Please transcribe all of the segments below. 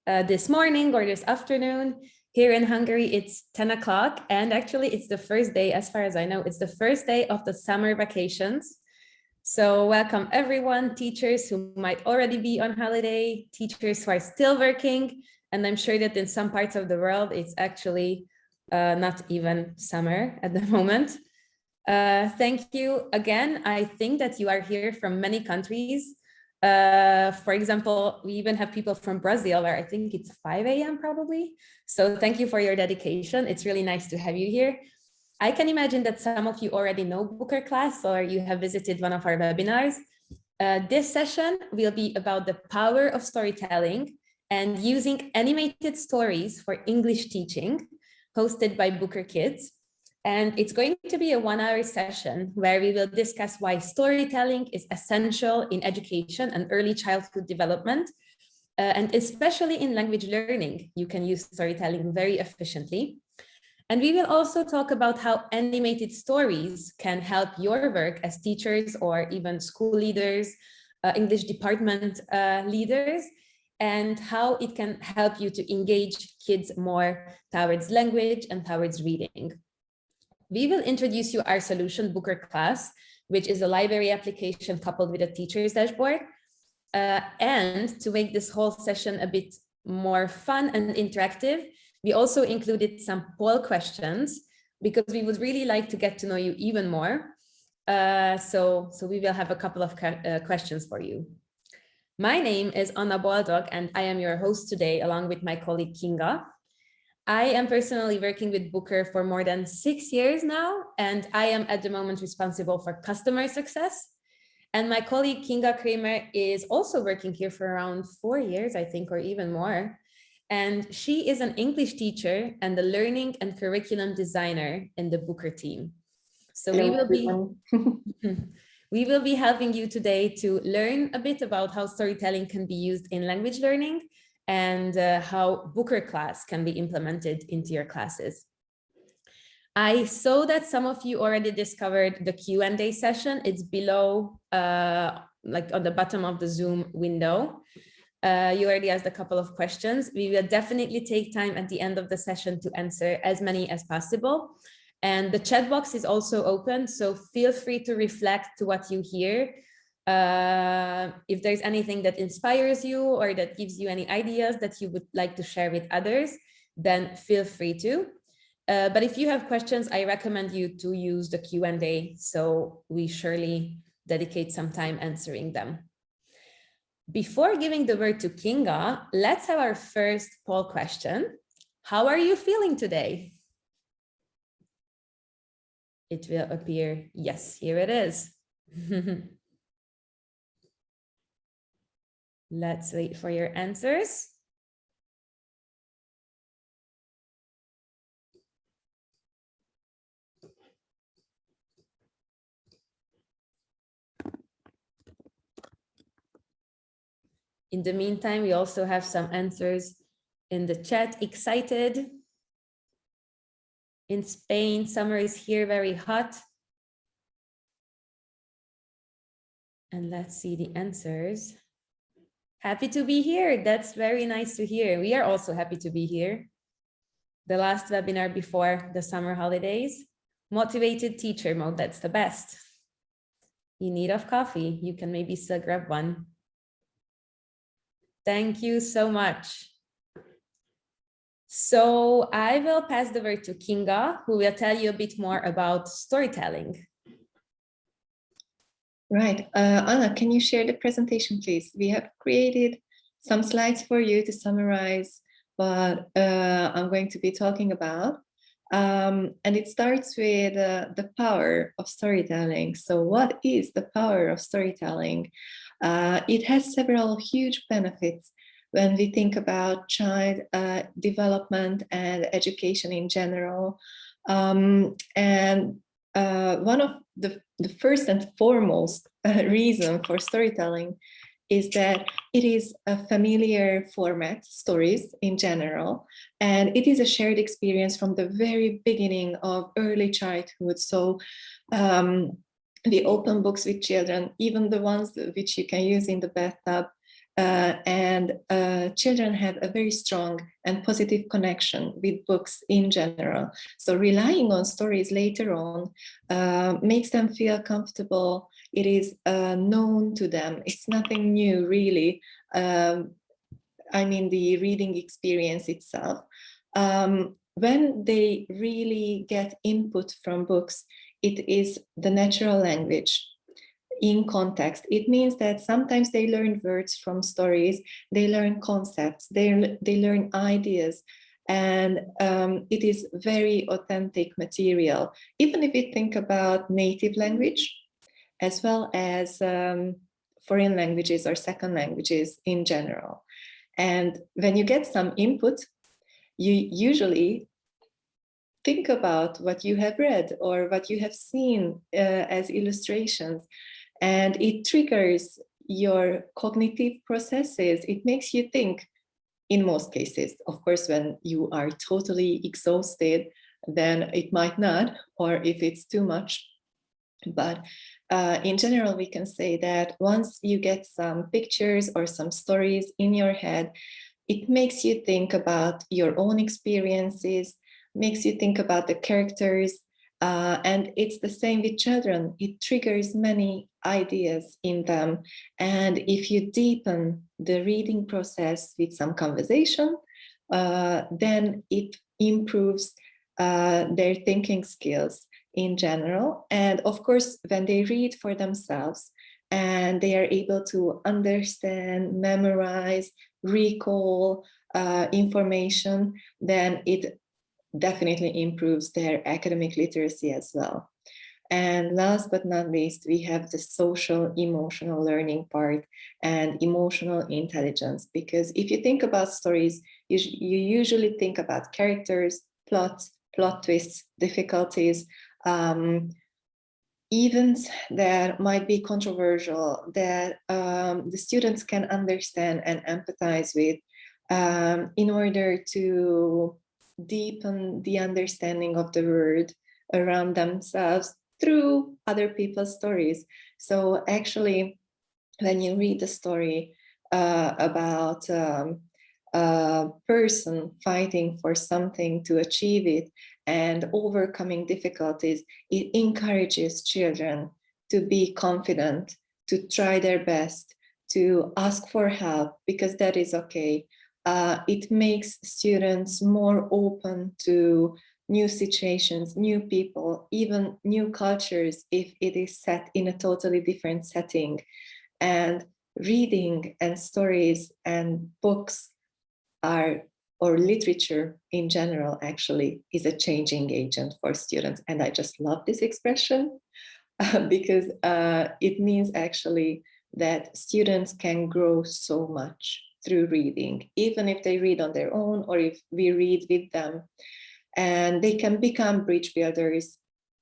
this morning or this afternoon. Here in Hungary, it's 10 o'clock, and actually it's the first day, as far as I know, it's the first day of the summer vacations. So welcome everyone, teachers who might already be on holiday, teachers who are still working, and I'm sure that in some parts of the world, it's actually not even summer at the moment. Thank you again. I think that you are here from many countries. For example, we even have people from Brazil where I think it's 5 a.m. probably. So thank you for your dedication. It's really nice to have you here. I can imagine that some of you already know BOOKR Class or you have visited one of our webinars. This session will be about the power of storytelling and using animated stories for English teaching, hosted by BOOKR Kids. And it's going to be a 1-hour session where we will discuss why storytelling is essential in education and early childhood development, and especially in language learning. You can use storytelling very efficiently. And we will also talk about how animated stories can help your work as teachers or even school leaders, English department leaders, and how it can help you to engage kids more towards language and towards reading. We will introduce you our solution, BOOKR Class, which is a library application coupled with a teacher's dashboard. And to make this whole session a bit more fun and interactive, we also included some poll questions because we would really like to get to know you even more. So we will have a couple of questions for you. My name is Anna Boldog, and I am your host today, along with my colleague Kinga. I am personally working with BOOKR for more than 6 years now, and I am at the moment responsible for customer success. And my colleague Kinga Kramer is also working here for around 4 years, I think, or even more. And she is an English teacher and the learning and curriculum designer in the BOOKR team. So we will be helping you today to learn a bit about how storytelling can be used in language learning and how BOOKR Class can be implemented into your classes. I saw that some of you already discovered the Q&A session. It's below, like on the bottom of the Zoom window. You already asked a couple of questions. We will definitely take time at the end of the session to answer as many as possible. And the chat box is also open, so feel free to reflect to what you hear. If there's anything that inspires you or that gives you any ideas that you would like to share with others, then feel free to. But if you have questions, I recommend you to use the Q&A, so we surely dedicate some time answering them. Before giving the word to Kinga, let's have our first poll question. How are you feeling today? It will appear, yes, here it is. Let's wait for your answers. In the meantime, we also have some answers in the chat. Excited. In Spain, summer is here, very hot. And let's see the answers. Happy to be here. That's very nice to hear. We are also happy to be here. The last webinar before the summer holidays. Motivated teacher mode, that's the best. In need of coffee, you can maybe still grab one. Thank you so much. So I will pass the word to Kinga, who will tell you a bit more about storytelling. Right. Anna, can you share the presentation, please? We have created some slides for you to summarize what I'm going to be talking about. And it starts with the power of storytelling. So what is the power of storytelling? It has several huge benefits when we think about child development and education in general. And one of the first and foremost reason for storytelling is that it is a familiar format, stories in general, and it is a shared experience from the very beginning of early childhood. So we open books with children, even the ones which you can use in the bathtub, and children have a very strong and positive connection with books in general. So relying on stories later on makes them feel comfortable. It is known to them. It's nothing new, really. I mean, the reading experience itself. When they really get input from books, it is the natural language in context. It means that sometimes they learn words from stories, they learn concepts, they learn ideas, and it is very authentic material. Even if we think about native language, as well as foreign languages or second languages in general. And when you get some input, you usually think about what you have read or what you have seen as illustrations, and it triggers your cognitive processes. It makes you think in most cases. Of course, when you are totally exhausted, then it might not, or if it's too much. But in general, we can say that once you get some pictures or some stories in your head, it makes you think about your own experiences, makes you think about the characters, and it's the same with children. It triggers many ideas in them. And if you deepen the reading process with some conversation, then it improves their thinking skills in general. And of course, when they read for themselves and they are able to understand, memorize, recall information, then it definitely improves their academic literacy as well. And last but not least, we have the social emotional learning part and emotional intelligence. Because if you think about stories, you usually think about characters, plots, plot twists, difficulties, events that might be controversial, that the students can understand and empathize with in order to deepen the understanding of the world around themselves through other people's stories. So actually, when you read the story about a person fighting for something to achieve it and overcoming difficulties, it encourages children to be confident, to try their best, to ask for help, because that is okay. It makes students more open to new situations, new people, even new cultures if it is set in a totally different setting. And reading and stories and books are, or literature in general, actually is a changing agent for students. And I just love this expression because it means actually that students can grow so much through reading, even if they read on their own or if we read with them. And they can become bridge builders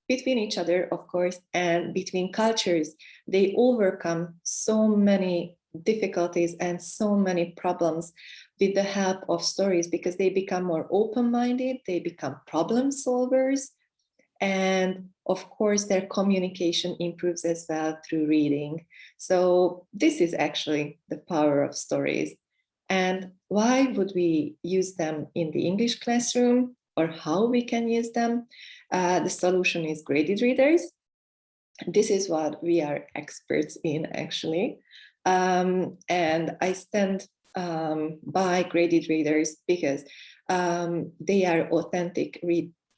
between each other, of course, and between cultures. They overcome so many difficulties and so many problems with the help of stories, because they become more open-minded, they become problem solvers, and of course their communication improves as well through reading. So this is actually the power of stories. And why would we use them in the English classroom, or how we can use them? The solution is graded readers. This is what we are experts in, actually. And I stand by graded readers because they are authentic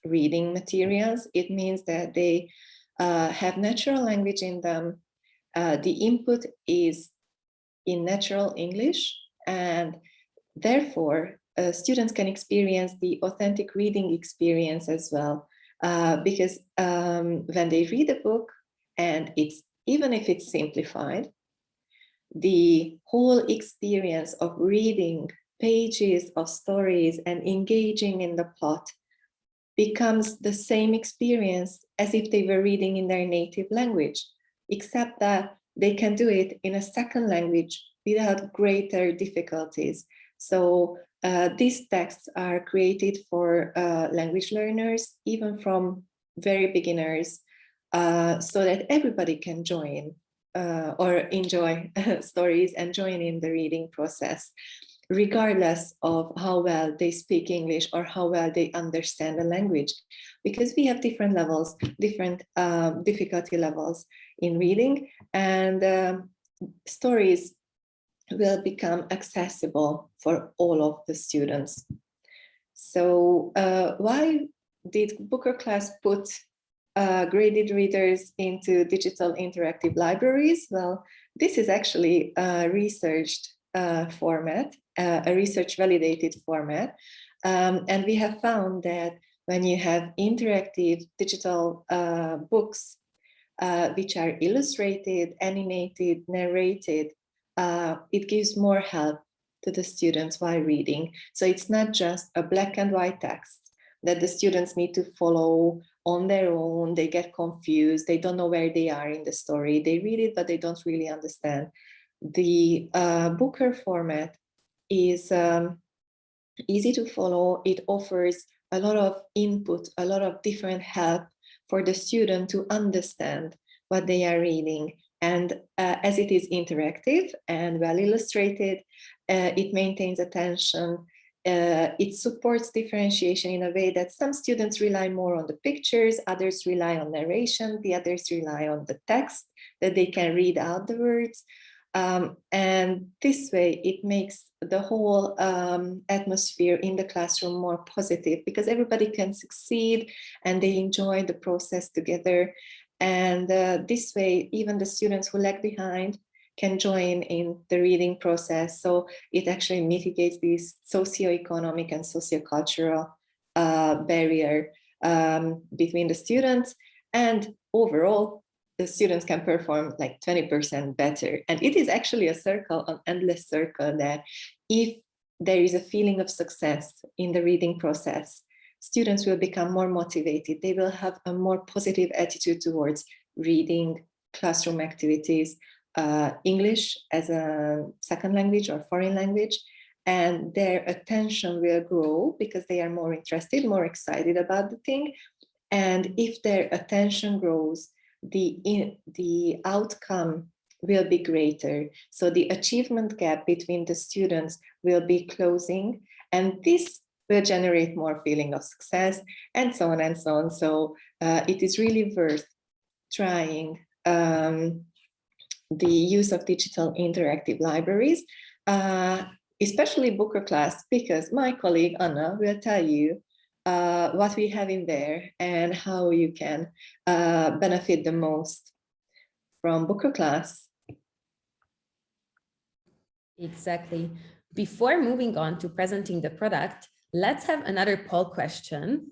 reading materials. It means that they have natural language in them. The input is in natural English, and therefore students can experience the authentic reading experience as well. Because when they read a book, and it's, even if it's simplified, the whole experience of reading pages of stories and engaging in the plot becomes the same experience as if they were reading in their native language, except that they can do it in a second language without greater difficulties. So these texts are created for language learners, even from very beginners, so that everybody can join. or enjoy stories and join in the reading process, regardless of how well they speak English or how well they understand the language, because we have different levels, different difficulty levels in reading, and stories will become accessible for all of the students. So why did BOOKR Class put graded readers into digital interactive libraries? Well, this is actually a researched format, a research validated format. And we have found that when you have interactive digital books, which are illustrated, animated, narrated, it gives more help to the students while reading. So it's not just a black and white text that the students need to follow on their own. They get confused. They don't know where they are in the story. They read it, but they don't really understand. The BOOKR format is easy to follow. It offers a lot of input, a lot of different help for the student to understand what they are reading. And as it is interactive and well illustrated, it maintains attention. It supports differentiation in a way that some students rely more on the pictures, others rely on narration, the others rely on the text, that they can read out the words. And this way, it makes the whole atmosphere in the classroom more positive, because everybody can succeed and they enjoy the process together. And this way, even the students who lag behind can join in the reading process. So it actually mitigates this socioeconomic and sociocultural barrier between the students. And overall, the students can perform like 20% better. And it is actually a circle, an endless circle, that if there is a feeling of success in the reading process, students will become more motivated. They will have a more positive attitude towards reading, classroom activities, English as a second language or foreign language, and their attention will grow because they are more interested, more excited about the thing. And if their attention grows, the outcome will be greater. So the achievement gap between the students will be closing, and this will generate more feeling of success, and so on and so on. So it is really worth trying the use of digital interactive libraries, especially BOOKR Class, because my colleague Anna will tell you what we have in there and how you can benefit the most from BOOKR Class. Exactly. Before moving on to presenting the product, let's have another poll question.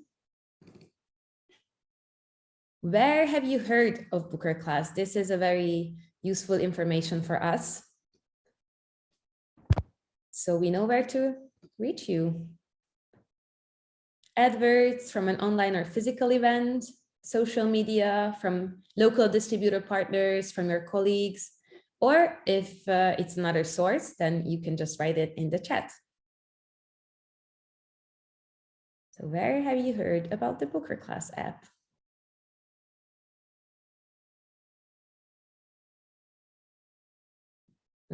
Where have you heard of BOOKR Class? This is a very useful information for us, so we know where to reach you. Adverts from an online or physical event, social media, from local distributor partners, from your colleagues, or if it's another source, then you can just write it in the chat. So where have you heard about the BOOKR Class app?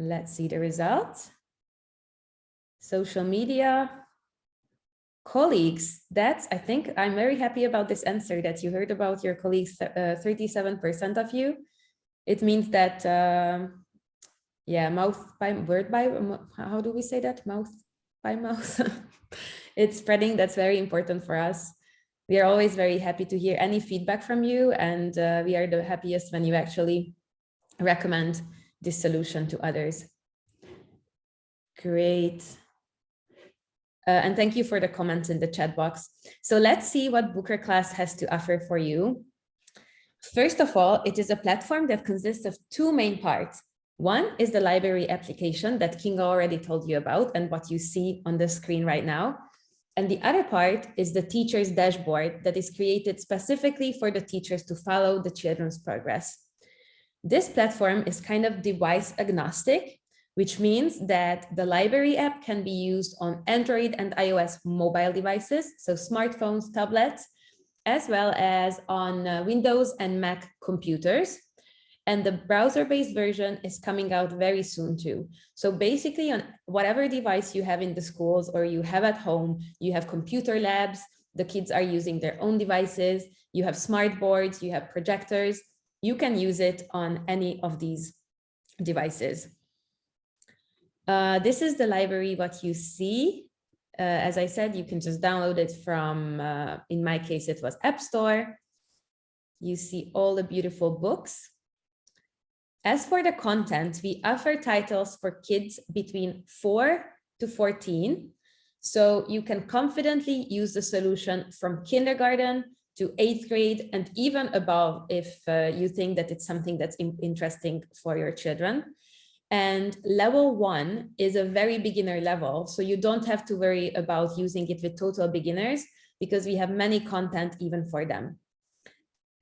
Let's see the results. Social media, colleagues. That's, I think I'm very happy about this answer that you heard about your colleagues, 37% of you. It means that, yeah, word by, how do we say that? Mouth by mouth. It's spreading. That's very important for us. We are always very happy to hear any feedback from you, and we are the happiest when you actually recommend this solution to others. Great. And thank you for the comments in the chat box. So let's see what BOOKR Class has to offer for you. First of all, it is a platform that consists of two main parts. One is the library application that Kinga already told you about and what you see on the screen right now. And the other part is the teacher's dashboard that is created specifically for the teachers to follow the children's progress. This platform is kind of device agnostic, which means that the library app can be used on Android and iOS mobile devices, so smartphones, tablets, as well as on Windows and Mac computers. And the browser-based version is coming out very soon too. So basically on whatever device you have in the schools or you have at home, you have computer labs, the kids are using their own devices, you have smart boards, you have projectors, you can use it on any of these devices. This is the library, what you see. As I said, you can just download it from, in my case, it was App Store. You see all the beautiful books. As for the content, we offer titles for kids between 4 to 14. So you can confidently use the solution from kindergarten to 8th grade and even above if you think that it's something that's interesting for your children. And level 1 is a very beginner level. So you don't have to worry about using it with total beginners because we have many content even for them.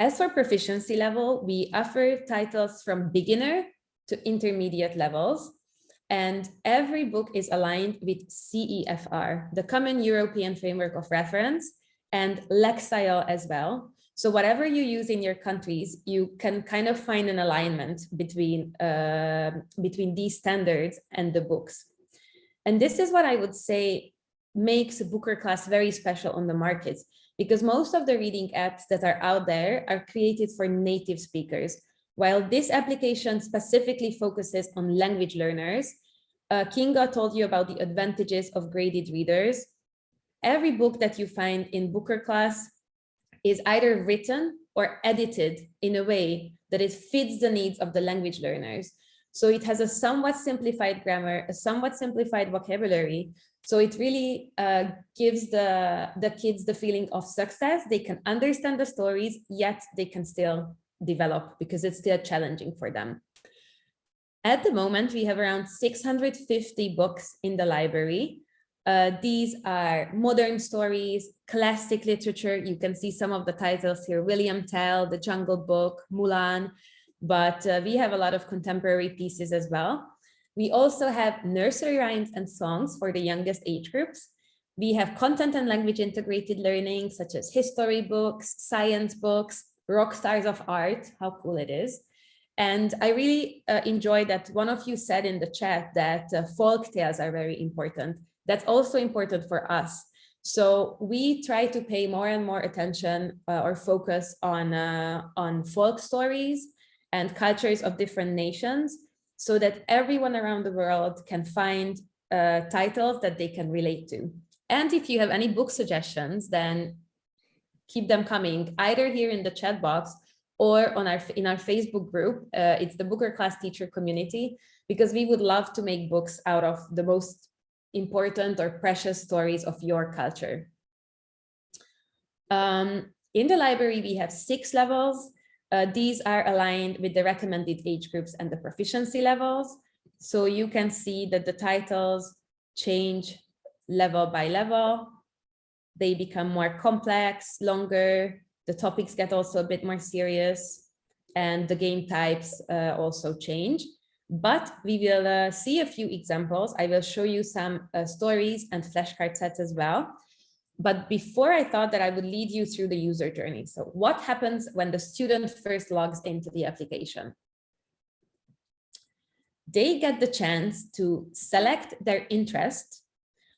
As for proficiency level, we offer titles from beginner to intermediate levels. And every book is aligned with CEFR, the Common European Framework of Reference, and Lexile as well. So whatever you use in your countries, you can kind of find an alignment between these standards and the books. And this is what I would say makes a BOOKR class very special on the market, because most of the reading apps that are out there are created for native speakers. While this application specifically focuses on language learners, Kinga told you about the advantages of graded readers. Every book that you find in BOOKR class is either written or edited in a way that it fits the needs of the language learners. So it has a somewhat simplified grammar, a somewhat simplified vocabulary. So it really gives the kids the feeling of success. They can understand the stories, yet they can still develop because it's still challenging for them. At the moment, we have around 650 books in the library. These are modern stories, classic literature. You can see some of the titles here: William Tell, The Jungle Book, Mulan, but we have a lot of contemporary pieces as well. We also have nursery rhymes and songs for the youngest age groups. We have content and language integrated learning, such as history books, science books, rock stars of art, how cool it is. And I really enjoy that one of you said in the chat that folk tales are very important. That's also important for us. So we try to pay more and more attention or focus on folk stories and cultures of different nations, so that everyone around the world can find titles that they can relate to. And if you have any book suggestions, then keep them coming, either here in the chat box or in our Facebook group. It's the BOOKR Class teacher community, because we would love to make books out of the most important or precious stories of your culture. In the library, we have 6 levels. These are aligned with the recommended age groups and the proficiency levels. So you can see that the titles change level by level. They become more complex, longer. The topics get also a bit more serious, and the game types also change. But we will see a few examples. I will show you some stories and flashcard sets as well. But before, I thought that I would lead you through the user journey. So what happens when the student first logs into the application? They get the chance to select their interest,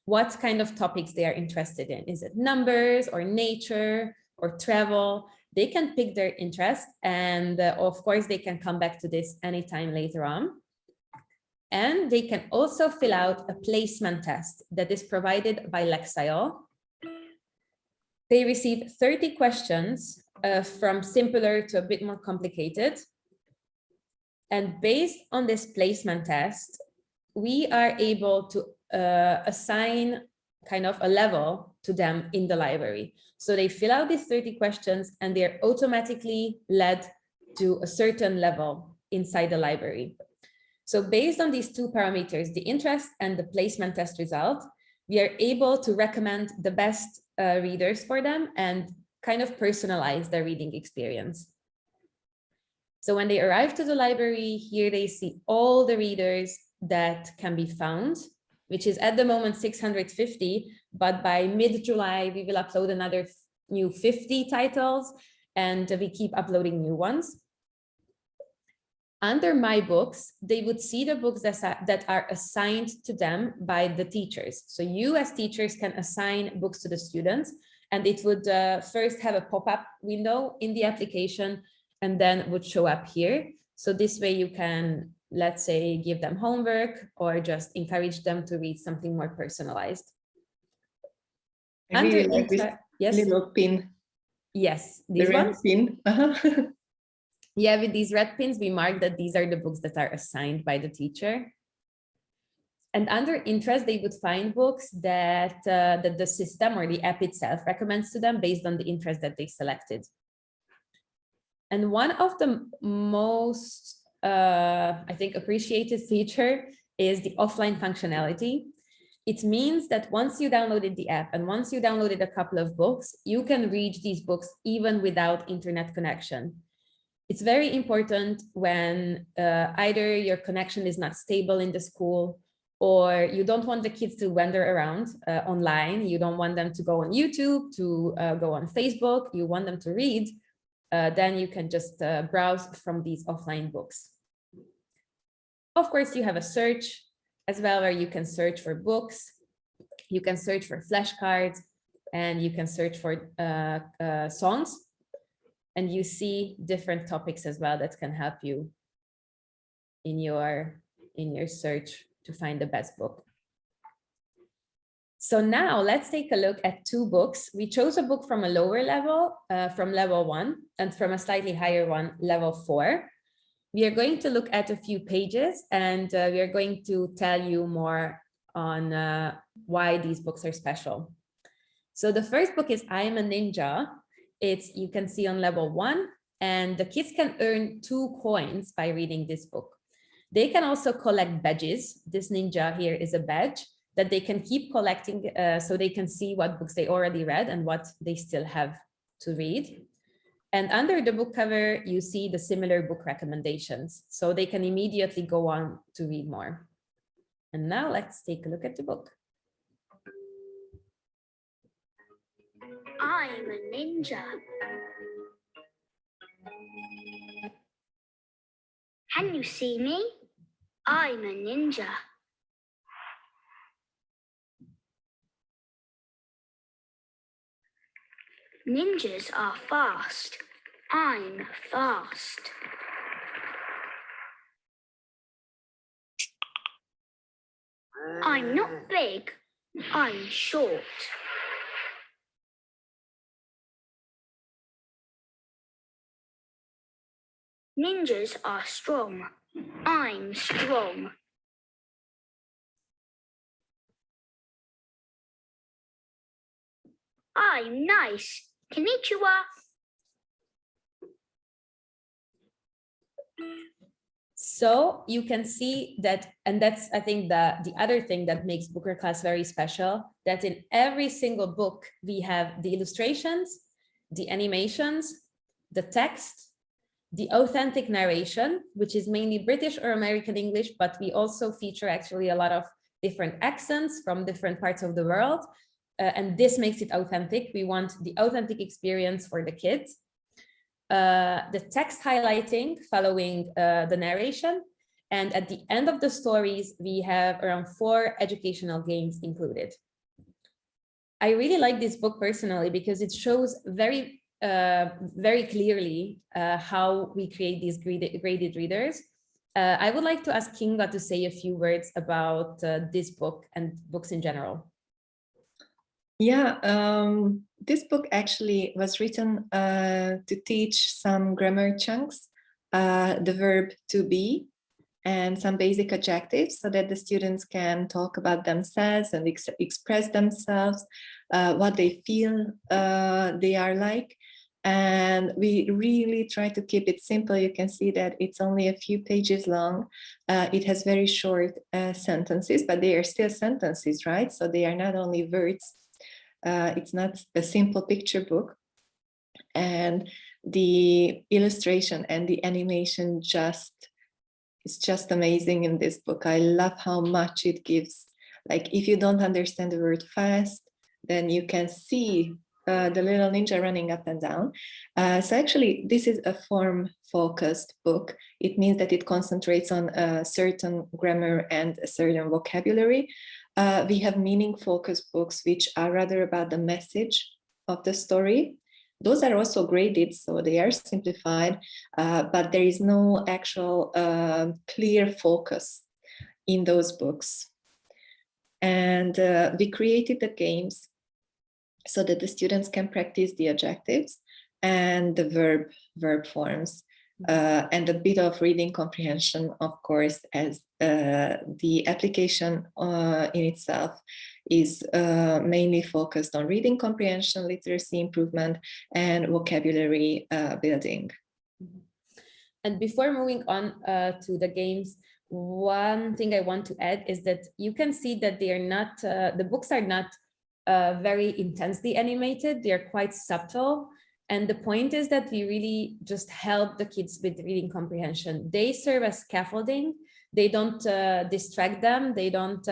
what kind of topics they are interested in. Is it numbers or nature or travel? They can pick their interest, and of course, they can come back to this anytime later on. And they can also fill out a placement test that is provided by Lexile. They receive 30 questions from simpler to a bit more complicated. And based on this placement test, we are able to assign kind of a level to them in the library. So they fill out these 30 questions and they're automatically led to a certain level inside the library. So based on these 2 parameters, the interest and the placement test result, we are able to recommend the best readers for them and kind of personalize their reading experience. So when they arrive to the library, here they see all the readers that can be found, which is at the moment 650, but by mid-July, we will upload another new 50 titles, and we keep uploading new ones. Under My Books, they would see the books that are assigned to them by the teachers. So you as teachers can assign books to the students, and it would first have a pop-up window in the application and then would show up here. So this way you can, let's say, give them homework or just encourage them to read something more personalized. I really like this little pin. Yes, the red pin. Yeah, with these red pins, we mark that these are the books that are assigned by the teacher. And under interest, they would find books that, that the system or the app itself recommends to them based on the interest that they selected. And one of the most, I think, appreciated feature is the offline functionality. It means that once you downloaded the app and once you downloaded a couple of books, you can read these books even without internet connection. It's very important when either your connection is not stable in the school, or you don't want the kids to wander around online. You don't want them to go on YouTube, to go on Facebook. You want them to read. Then you can just browse from these offline books. Of course, you have a search as well, where you can search for books. You can search for flashcards, and you can search for songs. And you see different topics as well that can help you in your search to find the best book. So now let's take a look at two books. We chose a book from a lower level, from level 1, and from a slightly higher one, level 4. We are going to look at a few pages, and we are going to tell you more on why these books are special. So the first book is I Am a Ninja. It's, you can see on level 1, and the kids can earn 2 coins by reading this book. They can also collect badges. This ninja here is a badge that they can keep collecting, so they can see what books they already read and what they still have to read. And under the book cover, you see the similar book recommendations, so they can immediately go on to read more. And now let's take a look at the book. I'm a ninja. Can you see me? I'm a ninja. Ninjas are fast. I'm fast. I'm not big. I'm short. Ninjas are strong. I'm strong. I'm nice. Konnichiwa. So you can see that, and that's, I think, the other thing that makes BOOKR Class very special, that in every single book, we have the illustrations, the animations, the text, the authentic narration, which is mainly British or American English, but we also feature actually a lot of different accents from different parts of the world. And this makes it authentic. We want the authentic experience for the kids. The text highlighting following the narration. And at the end of the stories, we have around 4 educational games included. I really like this book personally because it shows very clearly how we create these graded readers. I would like to ask Kinga to say a few words about this book and books in general. Yeah, this book actually was written to teach some grammar chunks, the verb to be, and some basic adjectives so that the students can talk about themselves and express themselves, what they feel they are like. And we really try to keep it simple. You can see that it's only a few pages long. It has very short sentences, but they are still sentences, right? So they are not only words. It's not a simple picture book. And the illustration and the animation is just amazing in this book. I love how much it gives. Like if you don't understand the word fast, then you can see the little ninja running up and down. So actually, this is a form-focused book. It means that it concentrates on a certain grammar and a certain vocabulary. We have meaning-focused books, which are rather about the message of the story. Those are also graded, so they are simplified, but there is no actual clear focus in those books. And we created the games so that the students can practice the adjectives and the verb forms, and a bit of reading comprehension, of course, as the application in itself is mainly focused on reading comprehension, literacy improvement, and vocabulary building. And before moving on to the games, one thing I want to add is that you can see that they are not, the books are not very intensely animated. They are quite subtle. And the point is that we really just help the kids with reading comprehension. They serve as scaffolding. They don't distract them. They don't,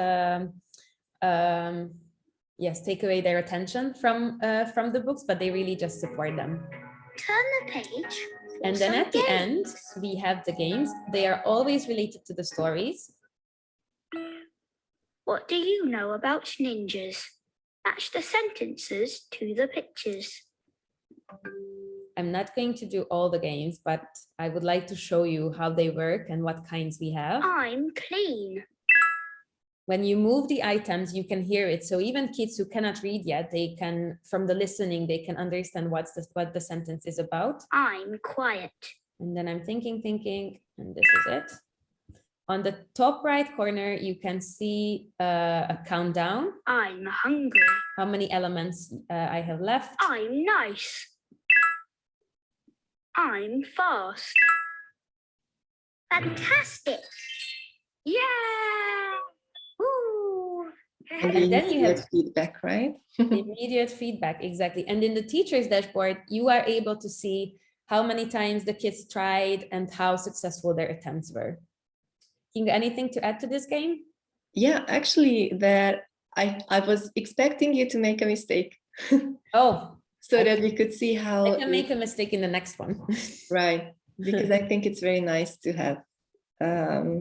take away their attention from the books, but they really just support them. Turn the page. And then at the end, we have the games. They are always related to the stories. What do you know about ninjas? Match the sentences to the pictures. I'm not going to do all the games, but I would like to show you how they work and what kinds we have. I'm clean. When you move the items, you can hear it. So even kids who cannot read yet, they can, from the listening, they can understand what the sentence is about. I'm quiet. And then I'm thinking, and this is it. On the top right corner, you can see a countdown. I'm hungry. How many elements I have left. I'm nice. I'm fast. Fantastic. Yeah. Woo. And then you have feedback, right? Immediate feedback, exactly. And in the teacher's dashboard, you are able to see how many times the kids tried and how successful their attempts were. Kinga, anything to add to this game? Yeah, actually, that I was expecting you to make a mistake. Oh. So that we could see how I can make a mistake in the next one. Right, because I think it's very nice to have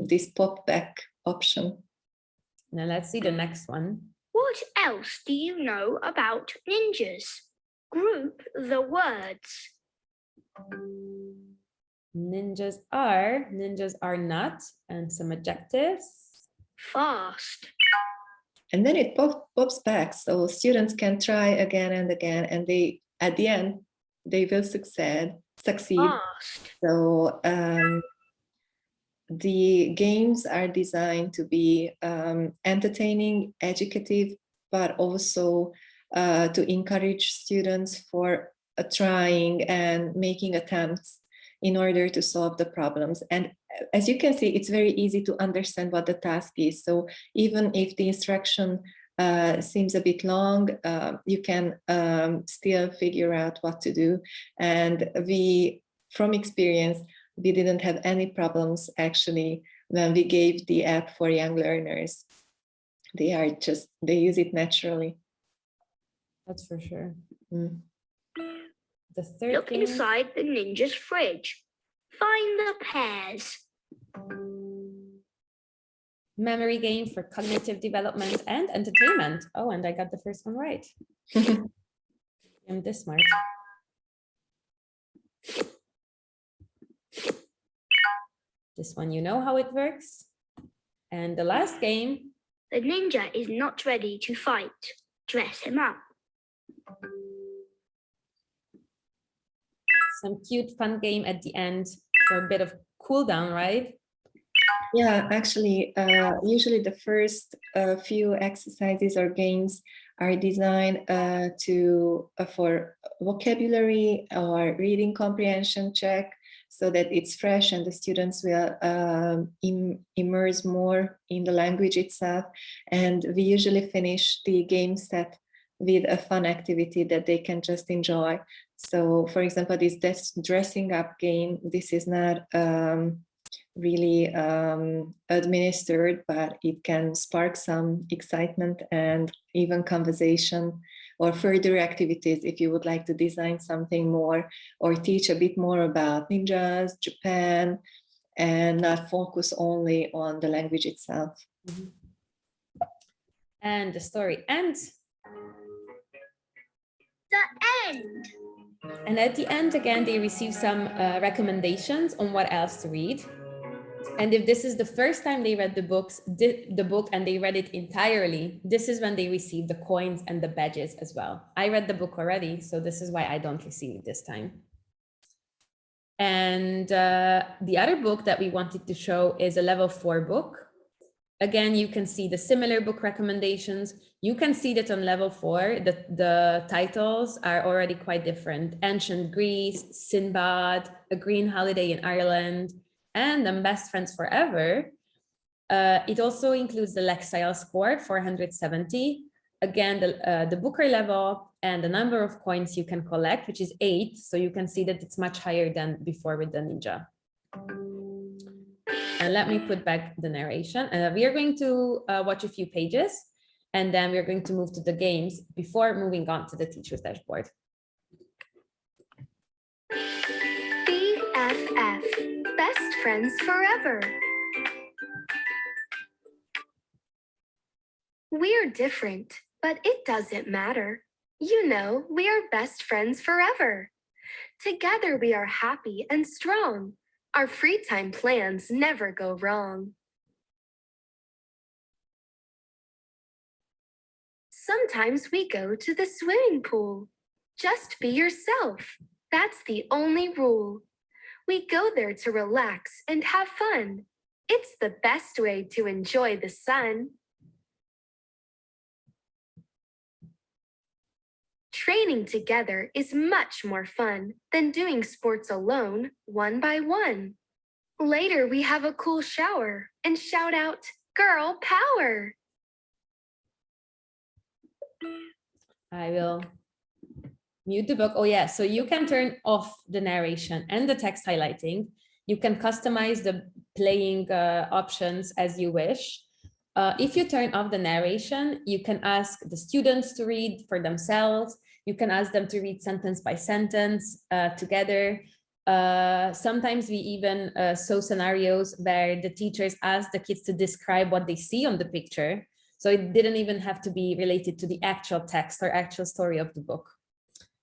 this pop back option. Now let's see the next one. What else do you know about ninjas? Group the words. Ninjas are not, and some adjectives. Fast. And then it pops back, so students can try again and again, and they, at the end, they will succeed. Fast. So the games are designed to be entertaining, educative, but also to encourage students for trying and making attempts in order to solve the problems. And as you can see, it's very easy to understand what the task is. So even if the instruction seems a bit long, you can still figure out what to do. And we, from experience, we didn't have any problems actually when we gave the app for young learners. They use it naturally. That's for sure. Mm. The third Look game. inside the ninja's fridge. Find the pears. Memory game for cognitive development and entertainment. Oh, and I got the first one right. I'm this smart. This one, you know how it works. And the last game. The ninja is not ready to fight. Dress him up. Some cute fun game at the end for a bit of cool down, right? Yeah, actually, usually the first few exercises or games are designed for vocabulary or reading comprehension check, so that it's fresh and the students will immerse more in the language itself. And we usually finish the game set with a fun activity that they can just enjoy. So, for example, this dressing up game, this is not really administered, but it can spark some excitement and even conversation or further activities if you would like to design something more or teach a bit more about ninjas, Japan, and not focus only on the language itself. Mhm. And the story ends. The end. And at the end, again, they receive some recommendations on what else to read. And if this is the first time they read the book and they read it entirely, this is when they receive the coins and the badges as well. I read the book already, so this is why I don't receive it this time. And the other book that we wanted to show is a level 4 book. Again, you can see the similar book recommendations. You can see that on level 4, the titles are already quite different. Ancient Greece, Sinbad, A Green Holiday in Ireland, and then Best Friends Forever. It also includes the Lexile score, 470. Again, the BOOKR level and the number of coins you can collect, which is 8. So you can see that it's much higher than before with the Ninja. And let me put back the narration. We are going to watch a few pages, and then we're going to move to the games before moving on to the teacher's dashboard. BFF, best friends forever. We're different, but it doesn't matter. You know, we are best friends forever. Together we are happy and strong. Our free time plans never go wrong. Sometimes we go to the swimming pool. Just be yourself. That's the only rule. We go there to relax and have fun. It's the best way to enjoy the sun. Training together is much more fun than doing sports alone, one by one. Later, we have a cool shower and shout out, "Girl power!" I will mute the book. Oh yeah, so you can turn off the narration and the text highlighting. You can customize the playing options as you wish. If you turn off the narration, you can ask the students to read for themselves. You can ask them to read sentence by sentence together. Sometimes we even saw scenarios where the teachers asked the kids to describe what they see on the picture. So it didn't even have to be related to the actual text or actual story of the book.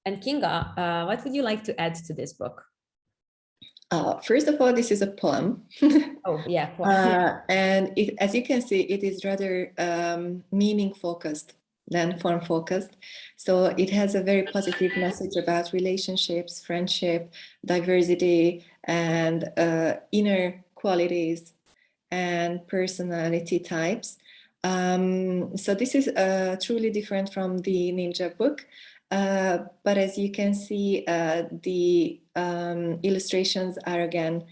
And Kinga, what would you like to add to this book? First of all, this is a poem. Oh, yeah. And as you can see, it is rather meaning focused than form focused. So it has a very positive message about relationships, friendship, diversity, and inner qualities and personality types. So this is truly different from the Ninja book. But as you can see, the illustrations are again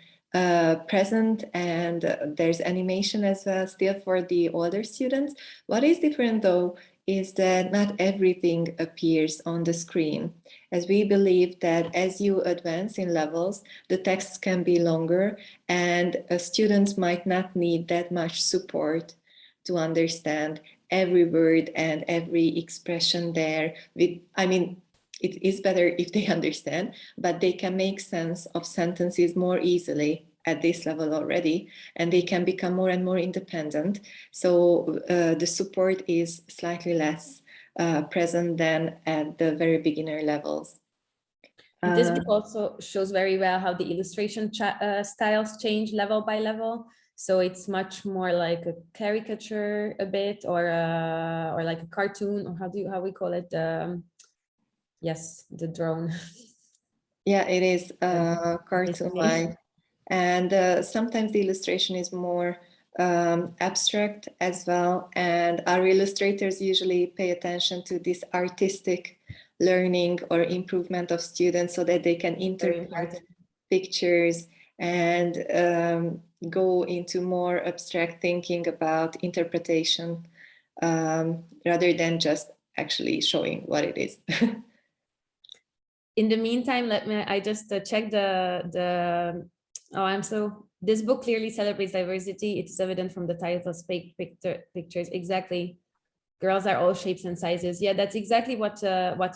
present, and there's animation as well still for the older students. What is different though is that not everything appears on the screen, as we believe that as you advance in levels, the texts can be longer and students might not need that much support to understand every word and every expression there. I mean, it is better if they understand, but they can make sense of sentences more easily at this level already, and they can become more and more independent. So the support is slightly less present than at the very beginner levels. This book also shows very well how the illustration styles change level by level. So it's much more like a caricature a bit, or like a cartoon, or how we call it? Yes, the drone. Yeah, it is cartoon-like. And sometimes the illustration is more abstract as well. And our illustrators usually pay attention to this artistic learning or improvement of students so that they can interpret pictures and go into more abstract thinking about interpretation rather than just actually showing what it is. In the meantime, I just check the oh, I'm so This book clearly celebrates diversity. It is evident from the title's fake pictures. Exactly. Girls are all shapes and sizes. Yeah, that's exactly what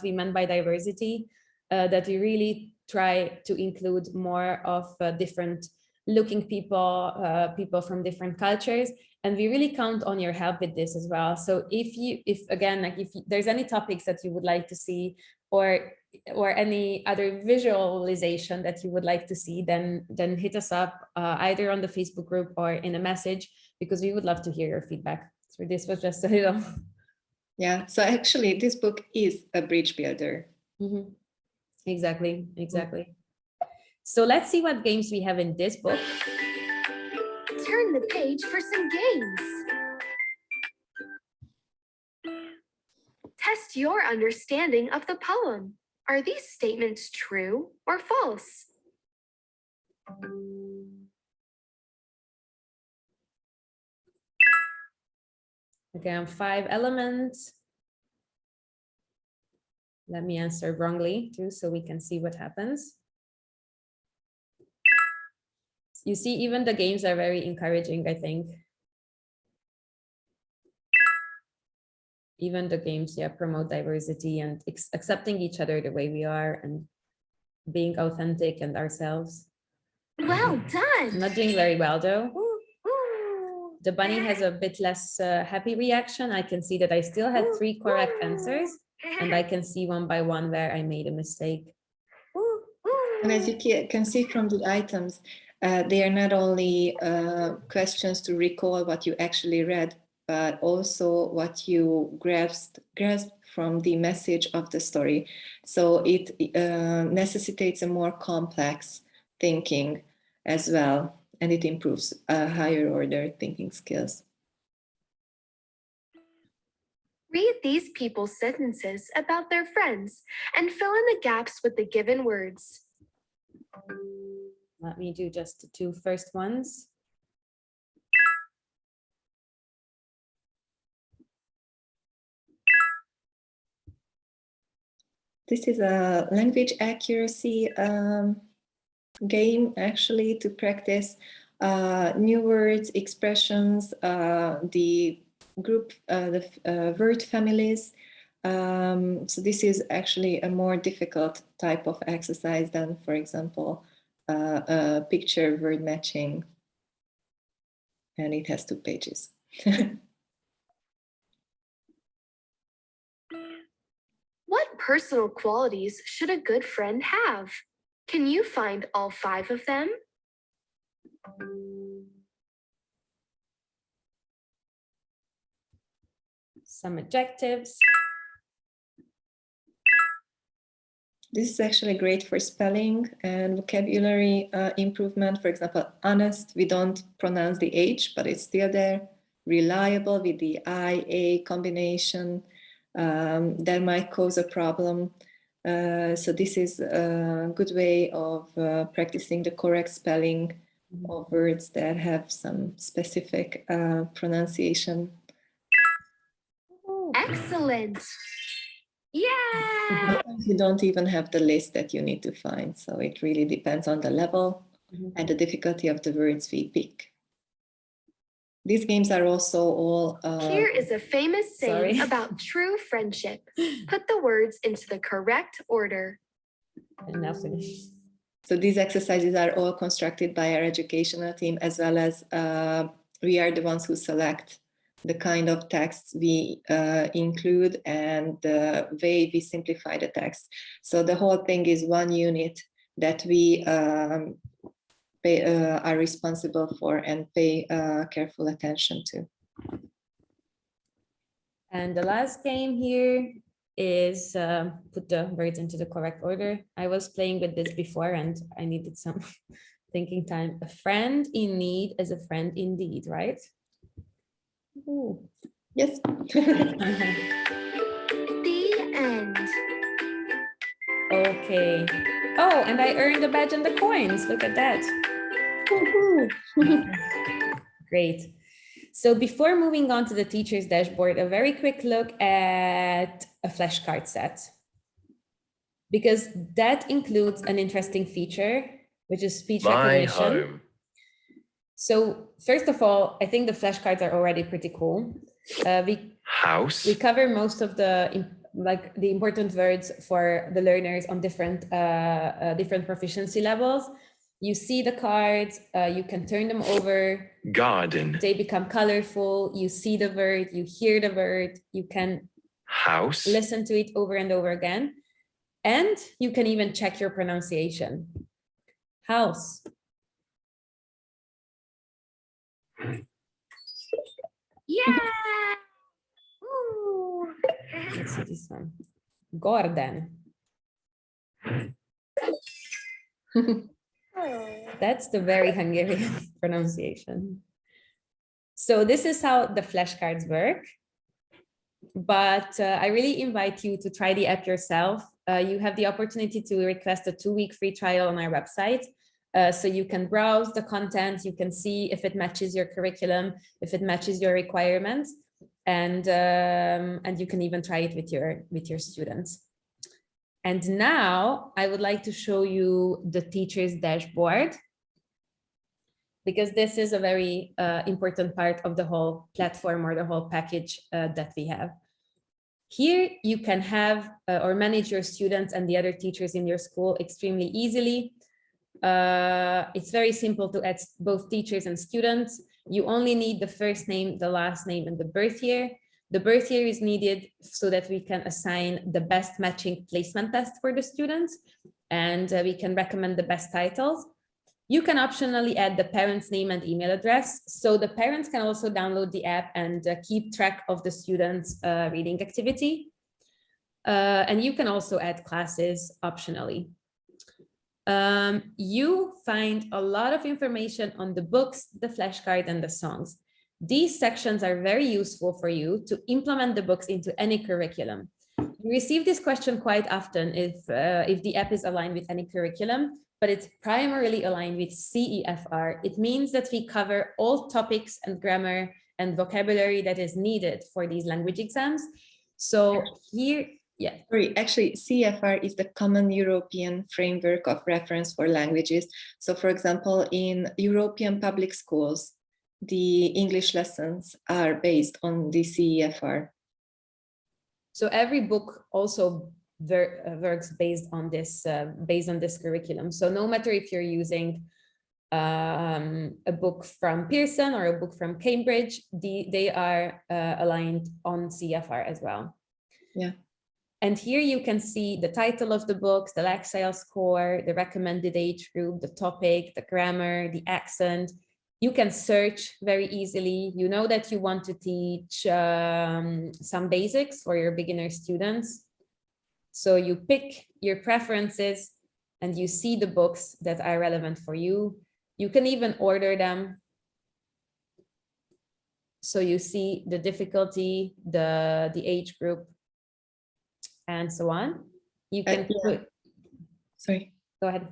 we meant by diversity, that we really try to include more of different looking people, people from different cultures. And we really count on your help with this as well. So if there's any topics that you would like to see, or any other visualization that you would like to see, then hit us up either on the Facebook group or in a message, because we would love to hear your feedback. So this was just a little. Yeah, so actually this book is a bridge builder. Mm-hmm. Exactly. So let's see what games we have in this book. Turn the page for some games. Test your understanding of the poem. Are these statements true or false? Again, 5 elements. Let me answer wrongly too, so we can see what happens. You see, even the games are very encouraging, I think. Even the games, yeah, promote diversity and accepting each other the way we are and being authentic and ourselves. Well done. I'm not doing very well though. The bunny has a bit less happy reaction. I can see that I still had 3 correct answers, and I can see one by one where I made a mistake. And as you can see from the items, they are not only questions to recall what you actually read, but also what you grasped from the message of the story. So it necessitates a more complex thinking as well, and it improves higher order thinking skills. Read these people's sentences about their friends and fill in the gaps with the given words. Let me do just the 2 first ones. This is a language accuracy game, actually, to practice new words, expressions, the group, the word families. So this is actually a more difficult type of exercise than, for example, picture word matching. And it has 2 pages. What personal qualities should a good friend have? Can you find all 5 of them? Some adjectives. This is actually great for spelling and vocabulary improvement. For example, honest, we don't pronounce the H, but it's still there. Reliable with the I-A combination, that might cause a problem. So this is a good way of practicing the correct spelling of words that have some specific pronunciation. Excellent. Yeah. You don't even have the list that you need to find. So it really depends on the level and the difficulty of the words we pick. These games are also all... Here is a famous saying about true friendship. Put the words into the correct order. And now finish. So these exercises are all constructed by our educational team, as well as we are the ones who select the kind of texts we include and the way we simplify the text. So the whole thing is one unit that we are responsible for and pay careful attention to. And the last game here is put the words into the correct order. I was playing with this before and I needed some thinking time. A friend in need is a friend indeed, right? Ooh. Yes. The end. Okay. Oh, and I earned a badge and the coins. Look at that. Great. So before moving on to the teacher's dashboard, a very quick look at a flashcard set, because that includes an interesting feature, which is speech recognition. Home. So first of all, I think the flashcards are already pretty cool. House. We cover most of the important words for the learners on different proficiency levels. You see the cards, you can turn them over. Garden. They become colorful. You see the word, you hear the word, you can House. listen to it over and over again. And you can even check your pronunciation. House. Yeah. Ooh. Let's see this one. Garden. That's the very Hungarian pronunciation. So this is how the flashcards work. But I really invite you to try the app yourself. You have the opportunity to request a 2-week free trial on our website. So you can browse the content, you can see if it matches your curriculum, if it matches your requirements, and you can even try it with your students. And now I would like to show you the teacher's dashboard, because this is a very important part of the whole platform or the whole package that we have. Here you can have or manage your students and the other teachers in your school extremely easily. It's very simple to add both teachers and students. You only need the first name, the last name, and the birth year. The birth year is needed so that we can assign the best matching placement test for the students, and we can recommend the best titles. You can optionally add the parent's name and email address, so the parents can also download the app and keep track of the students' reading activity. And you can also add classes optionally. You find a lot of information on the books, the flashcard, and the songs. These sections are very useful for you to implement the books into any curriculum. We receive this question quite often if the app is aligned with any curriculum, but it's primarily aligned with CEFR. It means that we cover all topics and grammar and vocabulary that is needed for these language exams. So here, yeah. Sorry, actually, CFR is the Common European Framework of Reference for Languages. So for example, in European public schools, the English lessons are based on the CEFR. So every book also works based on this curriculum. So no matter if you're using a book from Pearson or a book from Cambridge, they are aligned on CFR as well. Yeah. And here you can see the title of the books, the Lexile score, the recommended age group, the topic, the grammar, the accent. You can search very easily. You know that you want to teach some basics for your beginner students. So you pick your preferences and you see the books that are relevant for you. You can even order them. So you see the difficulty, the age group, and so on. You can Sorry. Go ahead.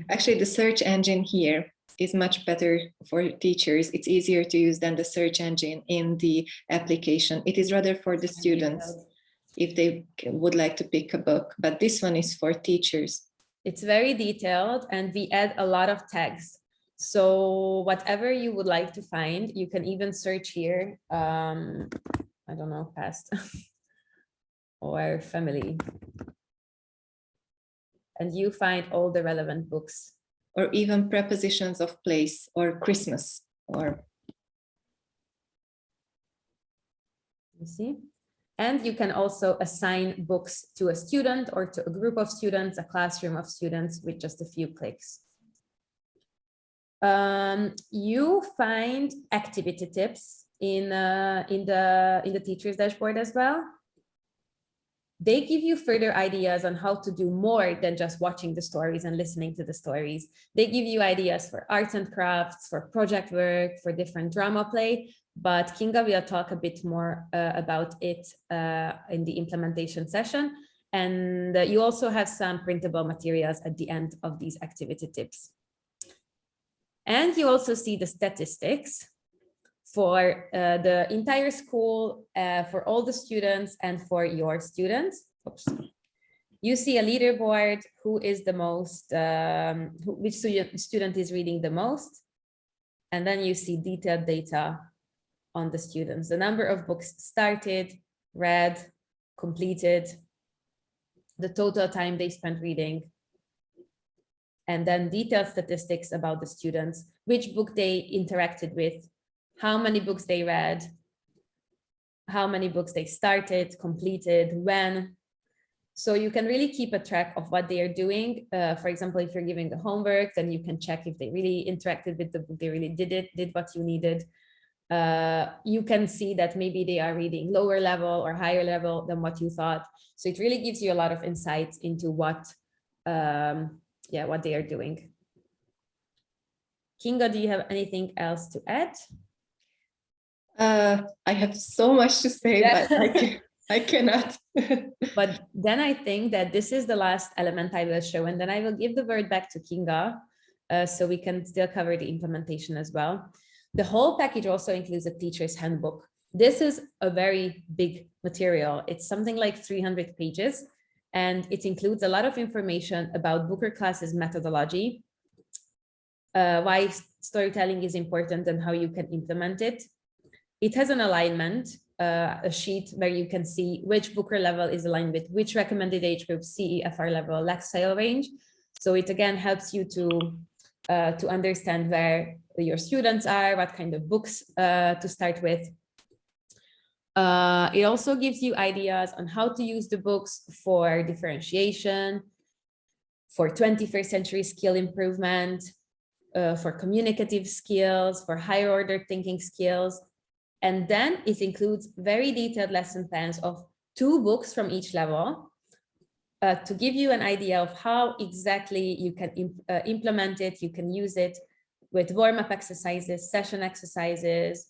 Actually, the search engine here is much better for teachers. It's easier to use than the search engine in the application. It is rather for the students if they would like to pick a book, but this one is for teachers. It's very detailed and we add a lot of tags. So whatever you would like to find, you can even search here. I don't know, past or family. And you find all the relevant books. Or even prepositions of place or Christmas or. You see? And you can also assign books to a student or to a group of students, a classroom of students with just a few clicks. You find activity tips in the teacher's dashboard as well. They give you further ideas on how to do more than just watching the stories and listening to the stories. They give you ideas for arts and crafts, for project work, for different drama play, but Kinga will talk a bit more about it in the implementation session. And you also have some printable materials at the end of these activity tips. And you also see the statistics for the entire school, for all the students and for your students. Oops. You see a leaderboard, who is the most, which student is reading the most. And then you see detailed data on the students, the number of books started, read, completed, the total time they spent reading, and then detailed statistics about the students, which book they interacted with, how many books they read, how many books they started, completed, when. So you can really keep a track of what they are doing. For example, if you're giving the homework, then you can check if they really interacted with the book, they really did what you needed. You can see that maybe they are reading lower level or higher level than what you thought. So it really gives you a lot of insights into what they are doing. Kinga, do you have anything else to add? I have so much to say, but I cannot. But then I think that this is the last element I will show, and then I will give the word back to Kinga, so we can still cover the implementation as well. The whole package also includes a teacher's handbook. This is a very big material. It's something like 300 pages, and it includes a lot of information about BOOKR Class's methodology, why storytelling is important and how you can implement it. It has an alignment, a sheet where you can see which BOOKR level is aligned with which recommended age group, CEFR level, lifestyle range. So it again helps you to understand where your students are, what kind of books to start with. It also gives you ideas on how to use the books for differentiation, for 21st century skill improvement, for communicative skills, for higher order thinking skills. And then it includes very detailed lesson plans of 2 books from each level to give you an idea of how exactly you can implement it. You can use it with warm-up exercises, session exercises,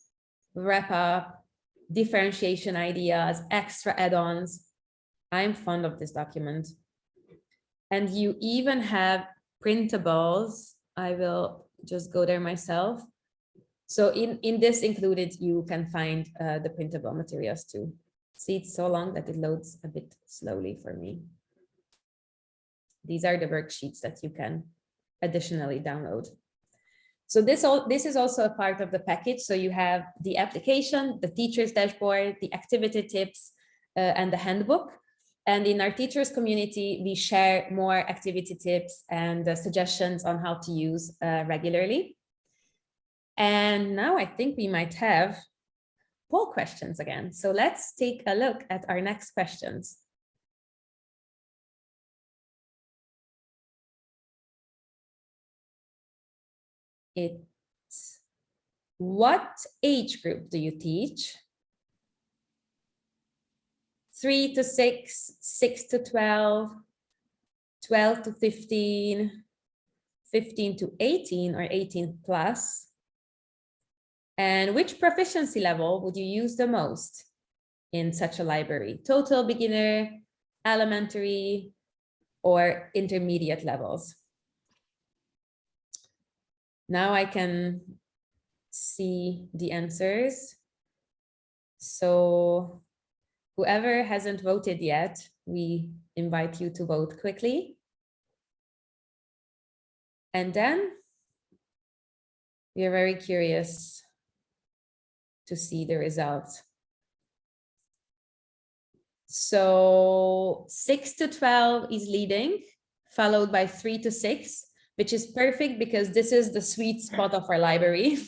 wrap-up, differentiation ideas, extra add-ons. I'm fond of this document. And you even have printables. I will just go there myself. So in this included, you can find the printable materials too. See, it's so long that it loads a bit slowly for me. These are the worksheets that you can additionally download. So this is also a part of the package. So you have the application, the teacher's dashboard, the activity tips, and the handbook. And in our teachers community, we share more activity tips and suggestions on how to use regularly. And now I think we might have poll questions again. So let's take a look at our next questions. It's, what age group do you teach? 3 to 6, 6 to 12, 12 to 15, 15 to 18 or 18 plus. And which proficiency level would you use the most in such a library? Total, beginner, elementary, or intermediate levels? Now I can see the answers. So whoever hasn't voted yet, we invite you to vote quickly. And then we are very curious to see the results. So 6 to 12 is leading, followed by 3 to 6, which is perfect because this is the sweet spot of our library.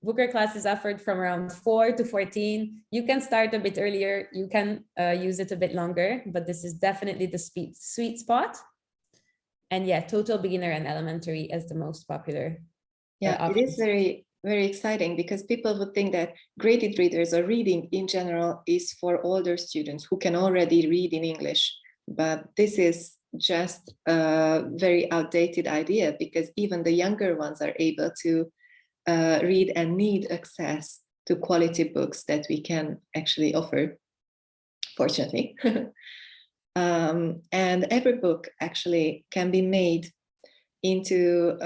BOOKR Class is offered from around 4 to 14. You can start a bit earlier, you can use it a bit longer, but this is definitely the sweet spot. And yeah, total, beginner, and elementary as the most popular. Yeah, it is very, very exciting because people would think that graded readers or reading in general is for older students who can already read in English. But this is just a very outdated idea because even the younger ones are able to read and need access to quality books that we can actually offer, fortunately. And every book actually can be made into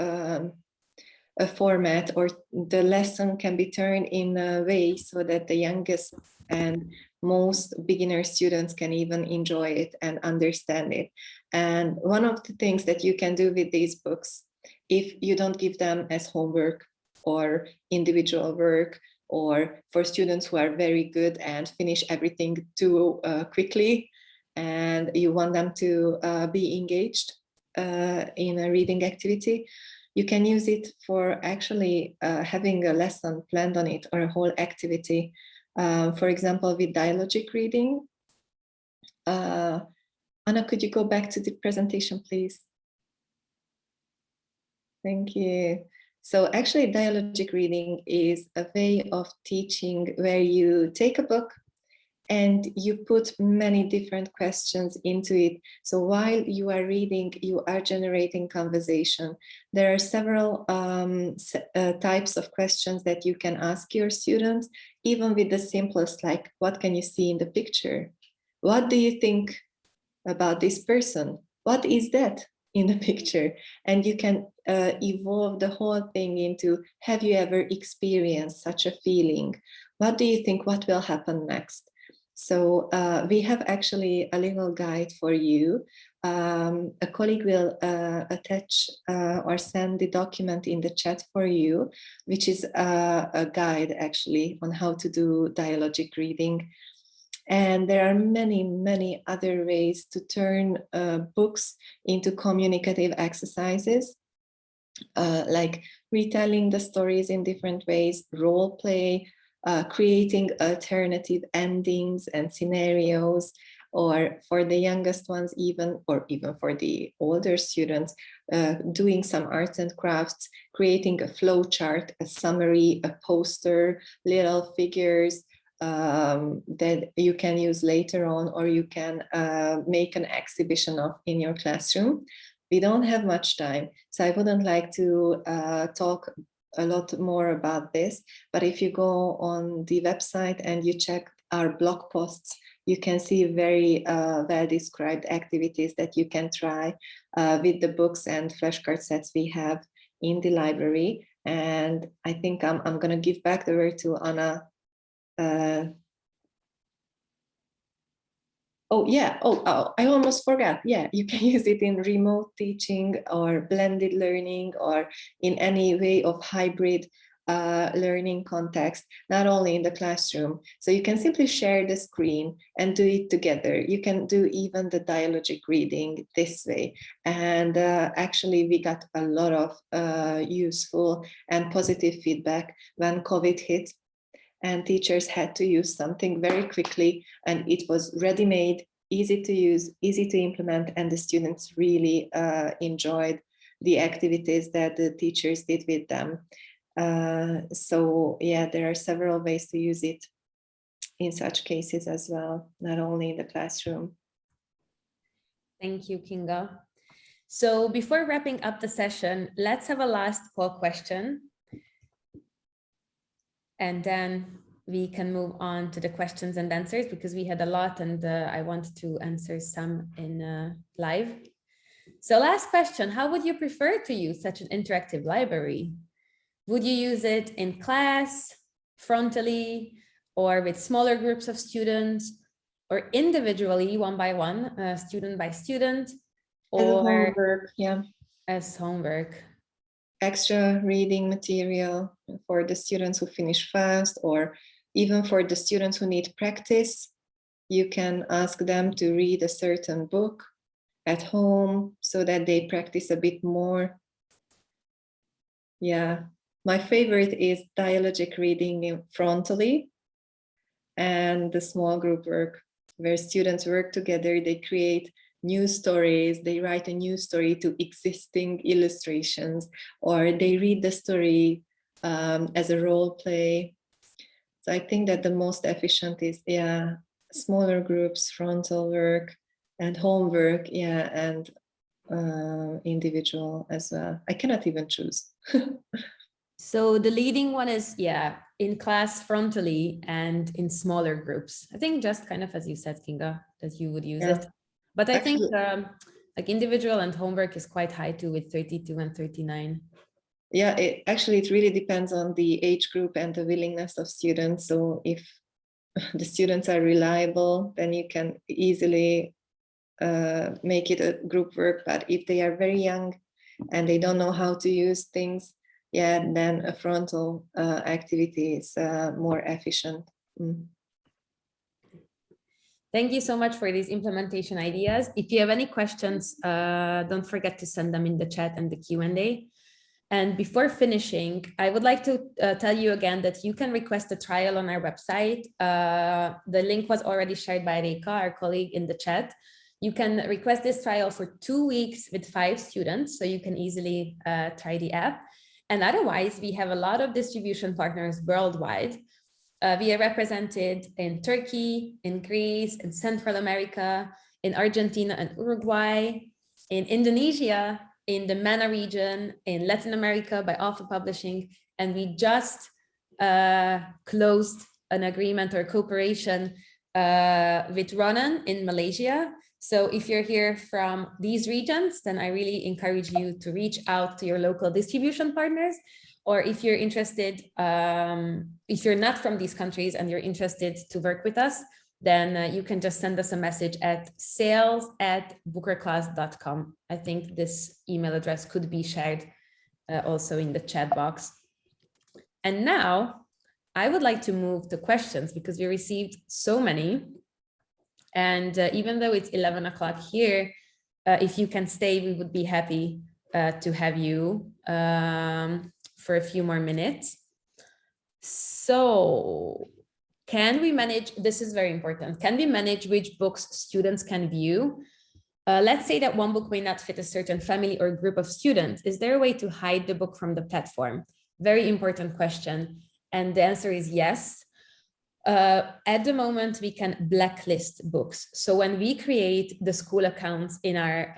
a format, or the lesson can be turned in a way so that the youngest and most beginner students can even enjoy it and understand it. And one of the things that you can do with these books, if you don't give them as homework, or individual work, or for students who are very good and finish everything too quickly, and you want them to be engaged in a reading activity, you can use it for actually having a lesson planned on it or a whole activity. For example, with dialogic reading. Anna, could you go back to the presentation, please? Thank you. So actually, dialogic reading is a way of teaching where you take a book and you put many different questions into it. So while you are reading, you are generating conversation. There are several types of questions that you can ask your students, even with the simplest, like, what can you see in the picture? What do you think about this person? What is that in the picture? And you can evolve the whole thing into, have you ever experienced such a feeling? What do you think, what will happen next? So we have actually a little guide for you. A colleague will attach or send the document in the chat for you, which is a guide actually on how to do dialogic reading. And there are many, many other ways to turn books into communicative exercises, like retelling the stories in different ways, role play, creating alternative endings and scenarios, or for the youngest ones even, or even for the older students, doing some arts and crafts, creating a flow chart, a summary, a poster, little figures, that you can use later on, or you can make an exhibition of in your classroom. We don't have much time, so I wouldn't like to talk a lot more about this, but if you go on the website and you check our blog posts, you can see very well described activities that you can try with the books and flashcard sets we have in the library. And I think I'm going to give back the word to Anna. I almost forgot. Yeah, you can use it in remote teaching or blended learning, or in any way of hybrid learning context, not only in the classroom. So you can simply share the screen and do it together. You can do even the dialogic reading this way. And actually, we got a lot of useful and positive feedback when COVID hit, and teachers had to use something very quickly, and it was ready-made, easy to use, easy to implement, and the students really enjoyed the activities that the teachers did with them. So yeah, there are several ways to use it in such cases as well, not only in the classroom. Thank you, Kinga. So before wrapping up the session, let's have a last poll question. And then we can move on to the questions and answers, because we had a lot and I wanted to answer some in live. So last question, how would you prefer to use such an interactive library? Would you use it in class, frontally, or with smaller groups of students, or individually, one by one, student by student, or as homework, yeah, as homework? Extra reading material for the students who finish fast, or even for the students who need practice. You can ask them to read a certain book at home so that they practice a bit more. Yeah, my favorite is dialogic reading frontally, and the small group work where students work together, they create new stories, they write a new story to existing illustrations, or they read the story as a role play. So I think that the most efficient is, yeah, smaller groups, frontal work, and homework, yeah, and individual as well. I cannot even choose. So the leading one is, yeah, in class frontally and in smaller groups. I think just kind of as you said, Kinga, that you would use it. But I think like individual and homework is quite high too, with 32 and 39. Yeah, it really depends on the age group and the willingness of students. So if the students are reliable, then you can easily make it a group work. But if they are very young and they don't know how to use things, yeah, then a frontal activity is more efficient. Thank you so much for these implementation ideas. If you have any questions, don't forget to send them in the chat and the Q&A. And before finishing, I would like to tell you again that you can request a trial on our website. The link was already shared by Reka, our colleague, in the chat. You can request this trial for 2 weeks with 5 students, so you can easily try the app. And otherwise, we have a lot of distribution partners worldwide. We are represented in Turkey, in Greece, in Central America, in Argentina and Uruguay, in Indonesia, in the MENA region, in Latin America by Alpha Publishing. And we just closed an agreement or cooperation with Ronan in Malaysia. So if you're here from these regions, then I really encourage you to reach out to your local distribution partners. Or if you're interested, if you're not from these countries and you're interested to work with us, then you can just send us a message at sales@bookrclass.com. I think this email address could be shared also in the chat box. And now I would like to move to questions because we received so many. And even though it's 11 o'clock here, if you can stay, we would be happy to have you for a few more minutes. So can we manage, this is very important, can we manage which books students can view? Let's say that one book may not fit a certain family or group of students. Is there a way to hide the book from the platform? Very important question. And the answer is yes. At the moment, we can blacklist books. So when we create the school accounts in our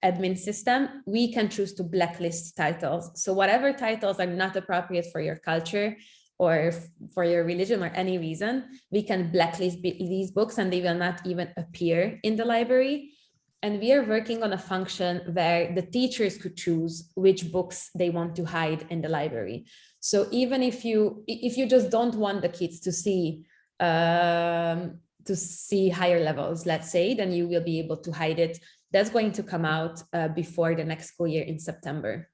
admin system, we can choose to blacklist titles. So whatever titles are not appropriate for your culture or for your religion or any reason, we can blacklist these books and they will not even appear in the library. And we are working on a function where the teachers could choose which books they want to hide in the library. So even if you just don't want the kids to see higher levels, let's say, then you will be able to hide it. That's going to come out before the next school year in September.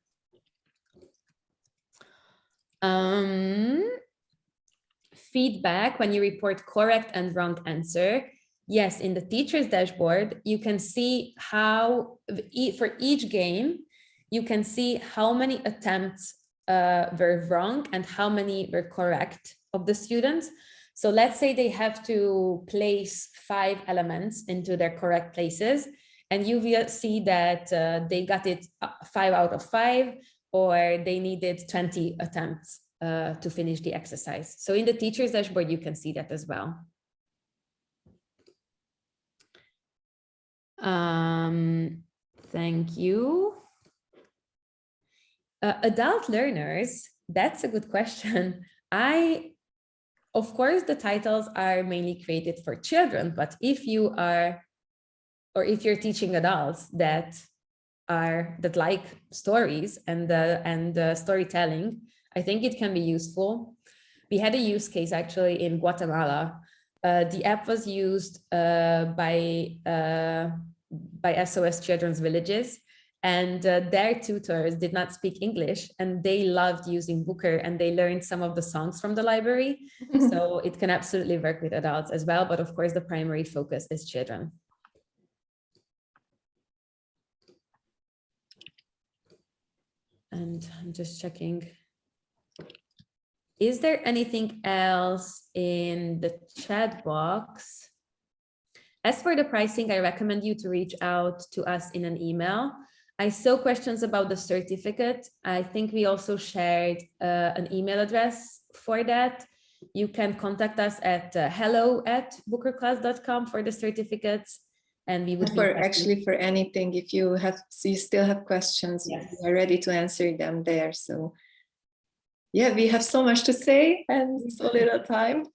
Feedback when you report correct and wrong answer. Yes, in the teacher's dashboard, you can see how for each game, you can see how many attempts were wrong and how many were correct of the students. So let's say they have to place 5 elements into their correct places, and you will see that they got it 5 out of 5, or they needed 20 attempts to finish the exercise. So in the teacher's dashboard, you can see that as well. Thank you. Adult learners, that's a good question. Of course, the titles are mainly created for children, but if you are, or if you're teaching adults that like stories and storytelling, I think it can be useful. We had a use case actually in Guatemala. The app was used by SOS Children's Villages, and their tutors did not speak English, and they loved using BOOKR, and they learned some of the songs from the library. So it can absolutely work with adults as well, but of course the primary focus is children. And I'm just checking. Is there anything else in the chat box? As for the pricing, I recommend you to reach out to us in an email. I saw questions about the certificate. I think we also shared an email address for that. You can contact us at hello@bookrclass.com for the certificates. And we would actually for anything, if you still have questions, yes, we are ready to answer them there. So yeah, we have so much to say and so little time.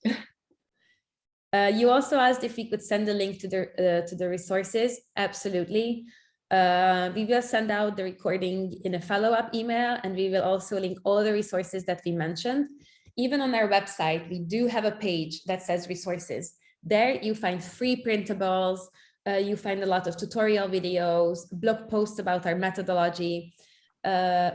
You also asked if we could send a link to the resources. Absolutely. We will send out the recording in a follow-up email, and we will also link all the resources that we mentioned. Even on our website, we do have a page that says resources. There you find free printables, you find a lot of tutorial videos, blog posts about our methodology.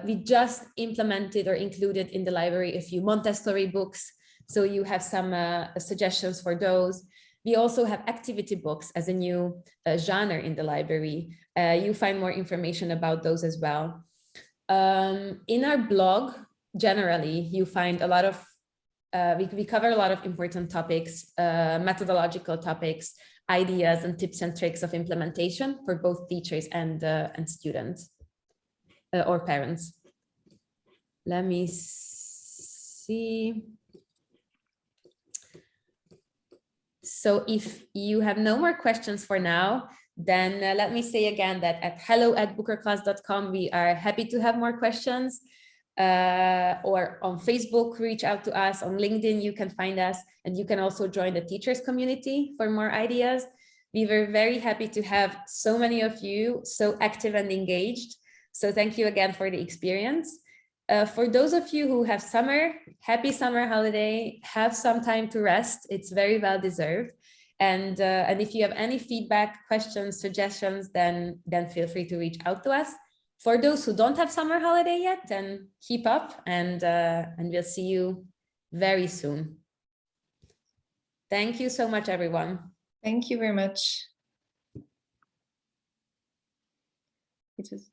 we just implemented or included in the library a few Montessori books. So you have some suggestions for those. We also have activity books as a new genre in the library. You find more information about those as well. In our blog, generally, you find a lot of, we cover a lot of important topics, methodological topics, ideas and tips and tricks of implementation for both teachers and students or parents. Let me see. So if you have no more questions for now, then let me say again that at hello@bookrclass.com, we are happy to have more questions, or on Facebook, reach out to us. On LinkedIn, you can find us, and you can also join the teachers community for more ideas. We were very happy to have so many of you so active and engaged. So thank you again for the experience. For those of you who have summer, happy summer holiday, have some time to rest. It's very well deserved. And if you have any feedback, questions, suggestions, then feel free to reach out to us. For those who don't have summer holiday yet, then keep up, and we'll see you very soon. Thank you so much, everyone. Thank you very much. It was